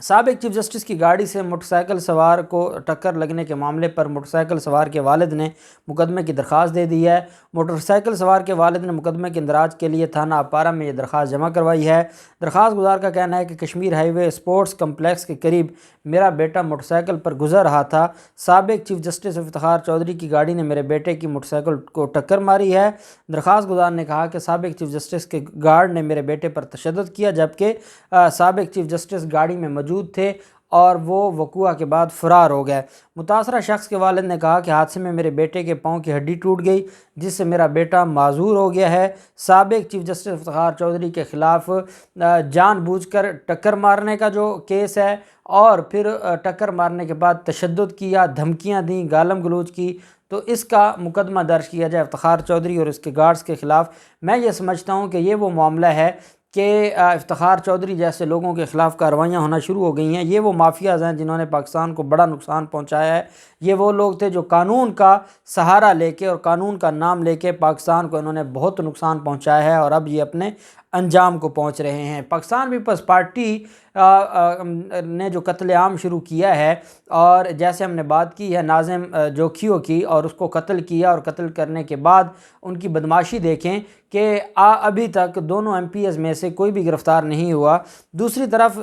سابق chief justice کی گاڑی سے موٹر سائیکل سوار کو ٹکر لگنے کے معاملے پر موٹر سائیکل سوار کے والد نے مقدمے کی درخواست دے دی ہے۔ موٹر سائیکل سوار کے والد نے مقدمے کے اندراج کے لیے تھانہ اپارہ میں یہ درخواست جمع کروائی ہے۔ درخواست گزار کا کہنا ہے کہ کشمیر ہائی وے اسپورٹس کمپلیکس کے قریب میرا بیٹا موٹر سائیکل پر گزر رہا تھا۔ سابق چیف جسٹس افتخار چودھری کی گاڑی نے میرے بیٹے کی موٹر سائیکل کو ٹکر ماری ہے۔ درخواست گزار نے کہا کہ سابق چیف جسٹس کے گارڈ نے میرے بیٹے پر تشدد کیا، جبکہ سابق چیف جسٹس گاڑی میں موجود تھے اور وہ وقوع کے بعد فرار ہو گئے۔ متاثرہ شخص کے والد نے کہا کہ حادثے میں میرے بیٹے کے پاؤں کی ہڈی ٹوٹ گئی، جس سے میرا بیٹا معذور ہو گیا ہے۔ سابق چیف جسٹس افتخار چودھری کے خلاف جان بوجھ کر ٹکر مارنے کا جو کیس ہے، اور پھر ٹکر مارنے کے بعد تشدد کیا، دھمکیاں دیں، گالم گلوچ کی، تو اس کا مقدمہ درج کیا جائے افتخار چودھری اور اس کے گارڈز کے خلاف۔ میں یہ سمجھتا ہوں کہ یہ وہ معاملہ ہے کہ افتخار چودھری جیسے لوگوں کے خلاف کارروائیاں ہونا شروع ہو گئی ہیں۔ یہ وہ مافیاز ہیں جنہوں نے پاکستان کو بڑا نقصان پہنچایا ہے۔ یہ وہ لوگ تھے جو قانون کا سہارا لے کے اور قانون کا نام لے کے پاکستان کو انہوں نے بہت نقصان پہنچایا ہے، اور اب یہ اپنے انجام کو پہنچ رہے ہیں۔ پاکستان پیپلز پارٹی نے جو قتل عام شروع کیا ہے، اور جیسے ہم نے بات کی ہے ناظم جوکھیوں کی، اور اس کو قتل کیا، اور قتل کرنے کے بعد ان کی بدماشی دیکھیں کہ ابھی تک دونوں ایم پی ایز میں سے کوئی بھی گرفتار نہیں ہوا۔ دوسری طرف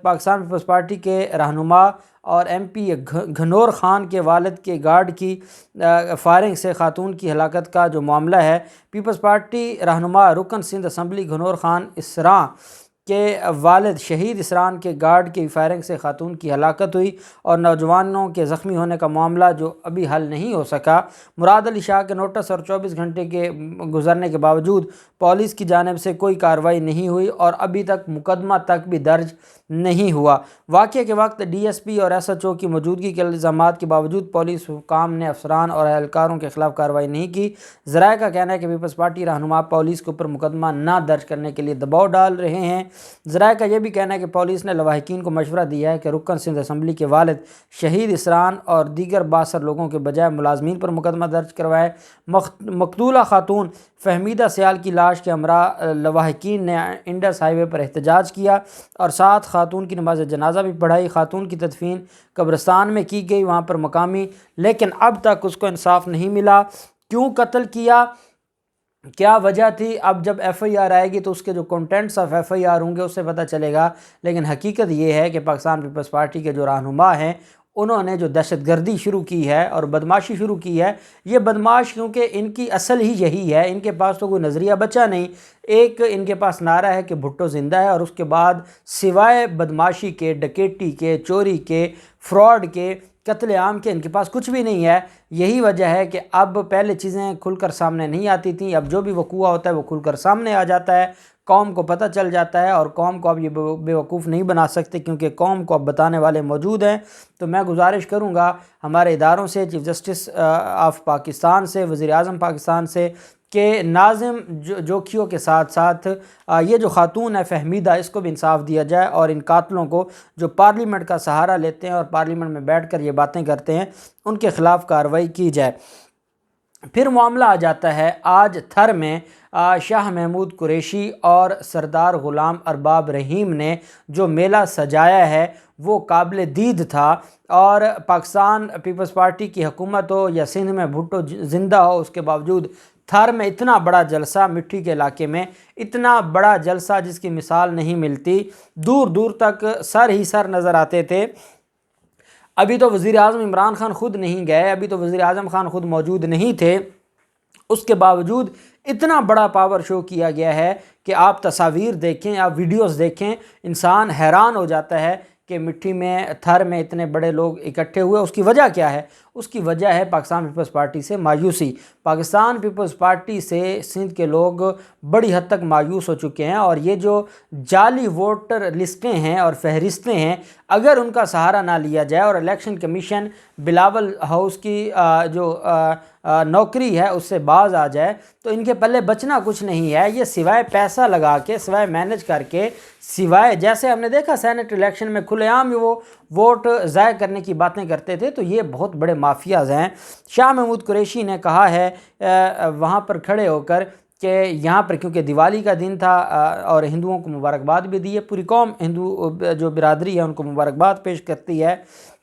پاکستان پیپلز پارٹی کے رہنما اور ایم پی گھنور خان کے والد کے گارڈ کی فائرنگ سے خاتون کی ہلاکت کا جو معاملہ ہے، پیپلز پارٹی رہنما رکن سندھ اسمبلی گھنور خان اسراں کے والد شہید اسران کے گارڈ کی فائرنگ سے خاتون کی ہلاکت ہوئی، اور نوجوانوں کے زخمی ہونے کا معاملہ جو ابھی حل نہیں ہو سکا۔ مراد علی شاہ کے نوٹس اور 24 گھنٹے کے گزرنے کے باوجود پولیس کی جانب سے کوئی کارروائی نہیں ہوئی، اور ابھی تک مقدمہ تک بھی درج نہیں ہوا۔ واقعے کے وقت ڈی ایس پی اور ایس ایچ او کی موجودگی کے الزامات کے باوجود پولیس حکام نے افسران اور اہلکاروں کے خلاف کارروائی نہیں کی۔ ذرائع کا کہنا ہے کہ پیپلز پارٹی رہنما پولیس کے اوپر مقدمہ نہ درج کرنے کے لیے دباؤ ڈال رہے ہیں۔ ذرائع کا یہ بھی کہنا ہے کہ پولیس نے لواحقین کو مشورہ دیا ہے کہ رکن سندھ اسمبلی کے والد شہید اسران اور دیگر 62 لوگوں کے بجائے ملازمین پر مقدمہ درج کروائے۔ مقتولہ خاتون فہمیدہ سیال کی لاش کے ہمراہ لواحقین نے انڈس ہائی وے پر احتجاج کیا، اور ساتھ خاتون کی نماز جنازہ بھی پڑھائی۔ خاتون کی تدفین قبرستان میں کی گئی وہاں پر مقامی، لیکن اب تک اس کو انصاف نہیں ملا۔ کیوں قتل کیا، کیا وجہ تھی، اب جب ایف آئی آر آئے گی تو اس کے جو contents of F I R ہوں گے اس سے پتہ چلے گا۔ لیکن حقیقت یہ ہے کہ پاکستان پیپلز پارٹی کے جو رہنما ہیں انہوں نے جو دہشت گردی شروع کی ہے اور بدماشی شروع کی ہے، یہ بدماش کیونکہ ان کی اصل ہی یہی ہے، ان کے پاس تو کوئی نظریہ بچا نہیں۔ ایک ان کے پاس نعرہ ہے کہ بھٹو زندہ ہے، اور اس کے بعد سوائے بدماشی کے، ڈکیٹی کے، چوری کے، فراڈ کے، قتل عام کے ان کے پاس کچھ بھی نہیں ہے۔ یہی وجہ ہے کہ اب پہلے چیزیں کھل کر سامنے نہیں آتی تھیں، اب جو بھی وقوع ہوتا ہے وہ کھل کر سامنے آ جاتا ہے، قوم کو پتہ چل جاتا ہے، اور قوم کو اب یہ بے وقوف نہیں بنا سکتے کیونکہ قوم کو اب بتانے والے موجود ہیں۔ تو میں گزارش کروں گا ہمارے اداروں سے، چیف جسٹس آف پاکستان سے، وزیر اعظم پاکستان سے، کہ ناظم جوکھیوں کے ساتھ ساتھ یہ جو خاتون ہے فہمیدہ، اس کو بھی انصاف دیا جائے، اور ان قاتلوں کو جو پارلیمنٹ کا سہارا لیتے ہیں اور پارلیمنٹ میں بیٹھ کر یہ باتیں کرتے ہیں ان کے خلاف کارروائی کی جائے۔ پھر معاملہ آ جاتا ہے آج تھر میں شاہ محمود قریشی اور سردار غلام ارباب رحیم نے جو میلہ سجایا ہے وہ قابل دید تھا، اور پاکستان پیپلز پارٹی کی حکومت ہو یا سندھ میں بھٹو زندہ ہو، اس کے باوجود تھر میں اتنا بڑا جلسہ، مٹی کے علاقے میں اتنا بڑا جلسہ جس کی مثال نہیں ملتی، دور دور تک سر ہی سر نظر آتے تھے۔ ابھی تو وزیر اعظم عمران خان خود نہیں گئے، ابھی تو وزیر اعظم خان خود موجود نہیں تھے، اس کے باوجود اتنا بڑا پاور شو کیا گیا ہے کہ آپ تصاویر دیکھیں، آپ ویڈیوز دیکھیں، انسان حیران ہو جاتا ہے کہ مٹی میں، تھر میں اتنے بڑے لوگ اکٹھے ہوئے۔ اس کی وجہ کیا ہے؟ اس کی وجہ ہے پاکستان پیپلز پارٹی سے مایوسی۔ پاکستان پیپلز پارٹی سے سندھ کے لوگ بڑی حد تک مایوس ہو چکے ہیں، اور یہ جو جعلی ووٹر لسٹیں ہیں اور فہرستیں ہیں، اگر ان کا سہارا نہ لیا جائے اور الیکشن کمیشن بلاول ہاؤس کی جو نوکری ہے اس سے باز آ جائے تو ان کے پلے بچنا کچھ نہیں ہے۔ یہ سوائے پیسہ لگا کے، سوائے مینج کر کے، سوائے جیسے ہم نے دیکھا سینٹ الیکشن میں کھلے عام وہ ووٹ ضائع کرنے کی باتیں کرتے تھے، تو یہ بہت بڑے مافیاز ہیں۔ شاہ محمود قریشی نے کہا ہے وہاں پر کھڑے ہو کر کہ یہاں پر کیونکہ دیوالی کا دن تھا اور ہندوؤں کو مبارکباد بھی دی ہے، پوری قوم ہندو جو برادری ہے ان کو مبارکباد پیش کرتی ہے،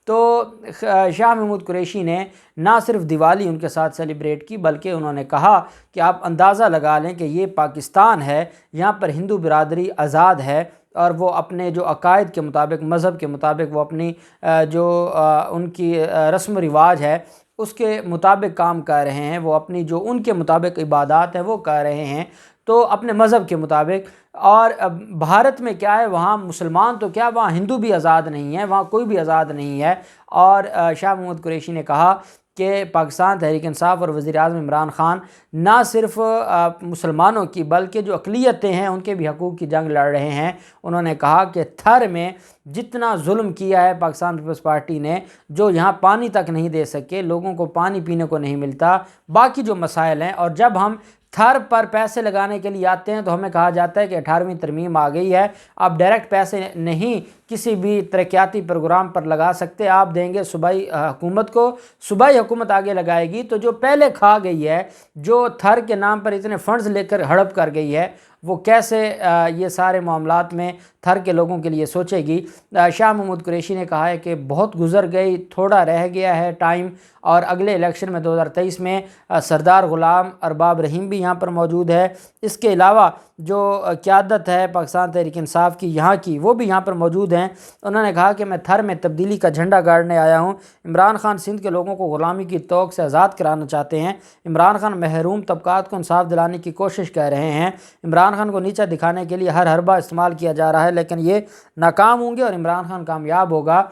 تو شاہ محمود قریشی نے نہ صرف دیوالی ان کے ساتھ سیلیبریٹ کی بلکہ انہوں نے کہا کہ آپ اندازہ لگا لیں کہ یہ پاکستان ہے، یہاں پر ہندو برادری آزاد ہے اور وہ اپنے جو عقائد کے مطابق، مذہب کے مطابق، وہ اپنی جو ان کی رسم و رواج ہے اس کے مطابق کام کر رہے ہیں، وہ اپنی جو ان کے مطابق عبادات ہیں وہ کر رہے ہیں، تو اپنے مذہب کے مطابق۔ اور بھارت میں کیا ہے، وہاں مسلمان تو کیا، وہاں ہندو بھی آزاد نہیں ہے، وہاں کوئی بھی آزاد نہیں ہے۔ اور شاہ محمود قریشی نے کہا کہ پاکستان تحریک انصاف اور وزیر اعظم عمران خان نہ صرف مسلمانوں کی بلکہ جو اقلیتیں ہیں ان کے بھی حقوق کی جنگ لڑ رہے ہیں۔ انہوں نے کہا کہ تھر میں جتنا ظلم کیا ہے پاکستان پیپلز پارٹی نے، جو یہاں پانی تک نہیں دے سکے، لوگوں کو پانی پینے کو نہیں ملتا، باقی جو مسائل ہیں، اور جب ہم تھر پر پیسے لگانے کے لیے آتے ہیں تو ہمیں کہا جاتا ہے کہ 18ویں ترمیم آ گئی ہے، آپ ڈائریکٹ پیسے نہیں کسی بھی ترقیاتی پروگرام پر لگا سکتے، آپ دیں گے صوبائی حکومت کو، صوبائی حکومت آگے لگائے گی، تو جو پہلے کھا گئی ہے، جو تھر کے نام پر اتنے فنڈز لے کر ہڑپ کر گئی ہے، وہ کیسے یہ سارے معاملات میں تھر کے لوگوں کے لیے سوچے گی۔ شاہ محمود قریشی نے کہا ہے کہ بہت گزر گئی، تھوڑا رہ گیا ہے ٹائم، اور اگلے الیکشن میں 2023 میں سردار غلام ارباب رحیم بھی یہاں پر موجود ہے، اس کے علاوہ جو قیادت ہے پاکستان تحریک انصاف کی یہاں کی، وہ بھی یہاں پر موجود ہیں۔ انہوں نے کہا کہ میں تھر میں تبدیلی کا جھنڈا گاڑنے آیا ہوں، عمران خان سندھ کے لوگوں کو غلامی کی توق سے آزاد کرانا چاہتے ہیں، عمران خان محروم طبقات کو انصاف دلانے کی کوشش کر رہے ہیں، عمران خان کو نیچا دکھانے کے لیے ہر حربہ استعمال کیا جا رہا ہے، لیکن یہ ناکام ہوں گے اور عمران خان کامیاب ہوگا۔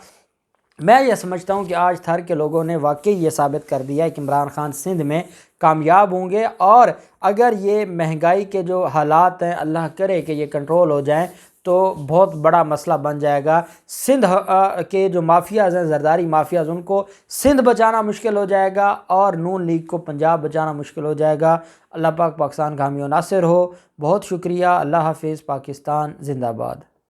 میں یہ سمجھتا ہوں کہ آج تھر کے لوگوں نے واقعی یہ ثابت کر دیا ہے کہ عمران خان سندھ میں کامیاب ہوں گے، اور اگر یہ مہنگائی کے جو حالات ہیں اللہ کرے کہ یہ کنٹرول ہو جائیں تو بہت بڑا مسئلہ بن جائے گا۔ سندھ کے جو مافیاز ہیں، زرداری مافیاز، ان کو سندھ بچانا مشکل ہو جائے گا اور نون لیگ کو پنجاب بچانا مشکل ہو جائے گا۔ اللہ پاک پاکستان کا حامی و ناصر ہو۔ بہت شکریہ، اللہ حافظ، پاکستان زندہ باد۔